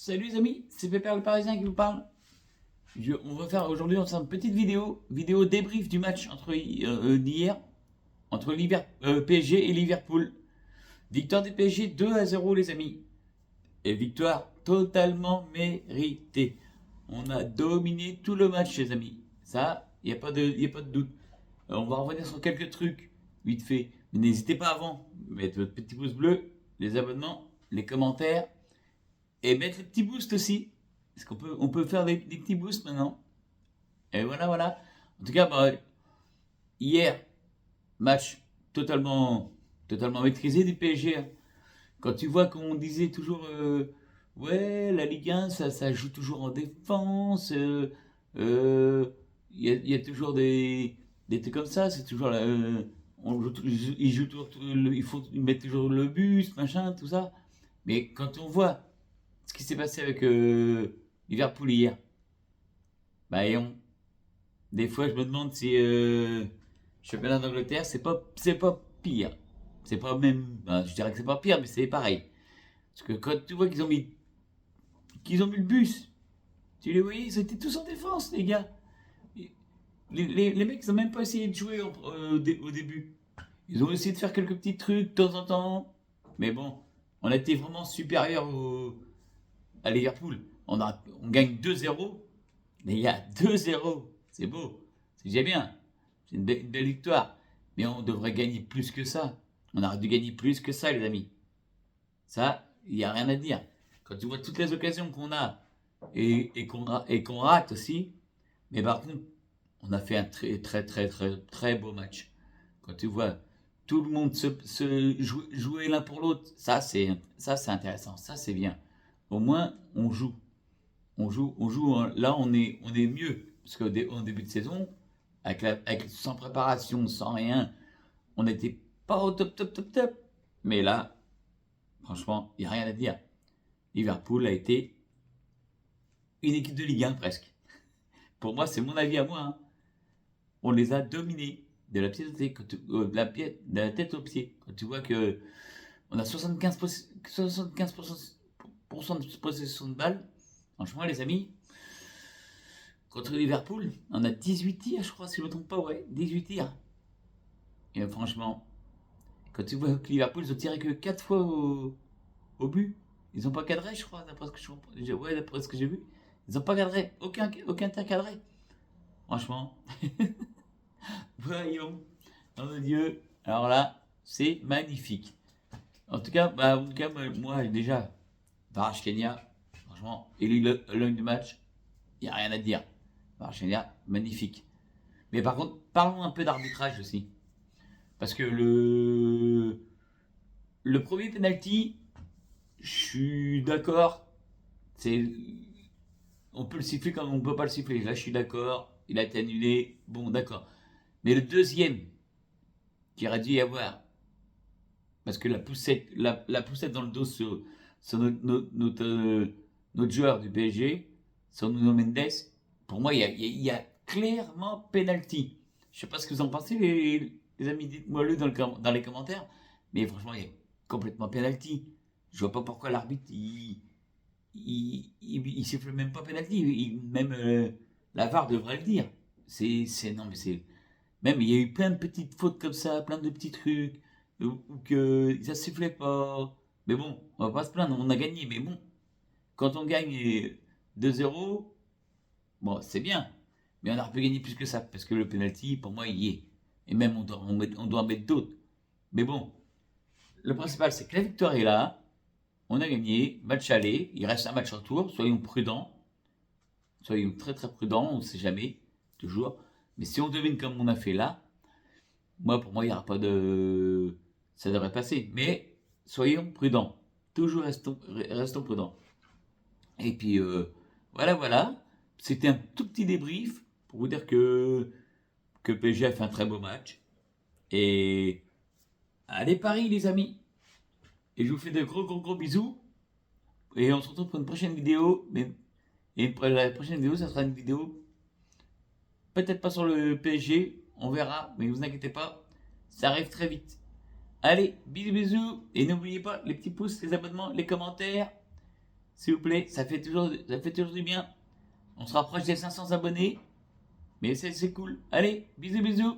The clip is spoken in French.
Salut les amis, c'est Pépère le Parisien qui vous parle. On va faire aujourd'hui une petite vidéo débrief du match d'hier, entre PSG et Liverpool. Victoire du PSG 2-0 les amis. Et victoire totalement méritée. On a dominé tout le match les amis. Ça, il n'y a pas de doute. On va revenir sur quelques trucs, vite fait. Mais n'hésitez pas avant, mettre votre petit pouce bleu, les abonnements, les commentaires. Et mettre les petits boosts aussi. Parce qu'on peut faire des petits boosts maintenant. Et voilà, voilà. En tout cas, hier, match totalement maîtrisé du PSG. Hein. Quand tu vois qu'on disait toujours, ouais, la Ligue 1, ça joue toujours en défense. Il y a toujours des trucs comme ça. C'est toujours, ils jouent toujours, il faut mettre toujours le but, machin, tout ça. Mais quand on voit ce qui s'est passé avec Liverpool hier, et des fois je me demande si championnat d'Angleterre c'est pas pire. C'est pas même, je dirais que c'est pas pire, mais c'est pareil. Parce que quand tu vois qu'ils ont mis le bus, tu les voyais, ils étaient tous en défense, les gars. Les mecs, ils ont même pas essayé de jouer au début. Ils ont essayé de faire quelques petits trucs de temps en temps, mais bon, on a été vraiment supérieur à Liverpool. On gagne 2-0. Mais il y a 2-0. C'est beau. C'est déjà bien. C'est une belle victoire. Mais on devrait gagner plus que ça. On aurait dû gagner plus que ça, les amis. Ça, il n'y a rien à dire. Quand tu vois toutes les occasions qu'on a et qu'on rate aussi, mais par contre, on a fait un très, très, très, très, très beau match. Quand tu vois tout le monde jouer l'un pour l'autre, ça c'est intéressant. Ça, c'est bien. Au moins, on joue. On joue, hein. Là, on est mieux. Parce qu'au début de saison, sans préparation, sans rien, on n'était pas au top, top, top, top. Mais là, franchement, il n'y a rien à dire. Liverpool a été une équipe de Ligue 1 presque. Pour moi, c'est mon avis à moi. Hein. On les a dominés de la pied au pied, de la tête aux pieds. Quand tu vois que on a 75% de possession de balle, franchement, les amis, contre Liverpool, on a 18 tirs, je crois, si je ne me trompe pas, ouais, 18 tirs. Et franchement, quand tu vois que Liverpool, ils ont tiré que 4 fois au but, ils n'ont pas cadré, je crois, d'après ce que j'ai vu. Ils n'ont pas cadré, aucun tir cadré. Franchement, voyons, oh Dieu, alors là, c'est magnifique. En tout cas, moi déjà, Kvaratskhelia, franchement, élu l'homme du match, il n'y a rien à dire. Kvaratskhelia, magnifique. Mais par contre, parlons un peu d'arbitrage aussi. Parce que le premier penalty, je suis d'accord. C'est, on peut le siffler comme on ne peut pas le siffler. Là, je suis d'accord. Il a été annulé. Bon, d'accord. Mais le deuxième, qui aurait dû y avoir, parce que la poussette dans le dos sur notre joueur du PSG, sur Nuno Mendes, pour moi, il y a clairement penalty. Je ne sais pas ce que vous en pensez, les amis, dites-moi-le dans les commentaires. Mais franchement, il y a complètement penalty. Je vois pas pourquoi l'arbitre, il siffle même pas penalty. Même la VAR devrait le dire. Non, mais c'est. Même, il y a eu plein de petites fautes comme ça, plein de petits trucs, où que ça sifflait pas. Mais bon, on va pas se plaindre, on a gagné. Mais bon, quand on gagne 2-0, bon, c'est bien. Mais on aurait pu gagner plus que ça, parce que le penalty, pour moi, il y est. Et même, on doit en mettre d'autres. Mais bon, le principal, c'est que la victoire est là. On a gagné, match aller, il reste un match retour. Soyons prudents. Soyons très très prudents, on ne sait jamais, toujours. Mais si on devine comme on a fait là, pour moi, il n'y aura pas de. Ça devrait passer. Mais soyons prudents. Toujours restons prudents. Et puis, voilà, voilà. C'était un tout petit débrief pour vous dire que PSG a fait un très beau match. Et allez Paris, les amis. Et je vous fais de gros, gros, gros bisous. Et on se retrouve pour une prochaine vidéo. La prochaine vidéo, ça sera une vidéo peut-être pas sur le PSG. On verra. Mais ne vous inquiétez pas. Ça arrive très vite. Allez, bisous, bisous. Et n'oubliez pas les petits pouces, les abonnements, les commentaires. s'il vous plaît, ça fait toujours du bien. On se rapproche des 500 abonnés, mais c'est cool. Allez, bisous bisous.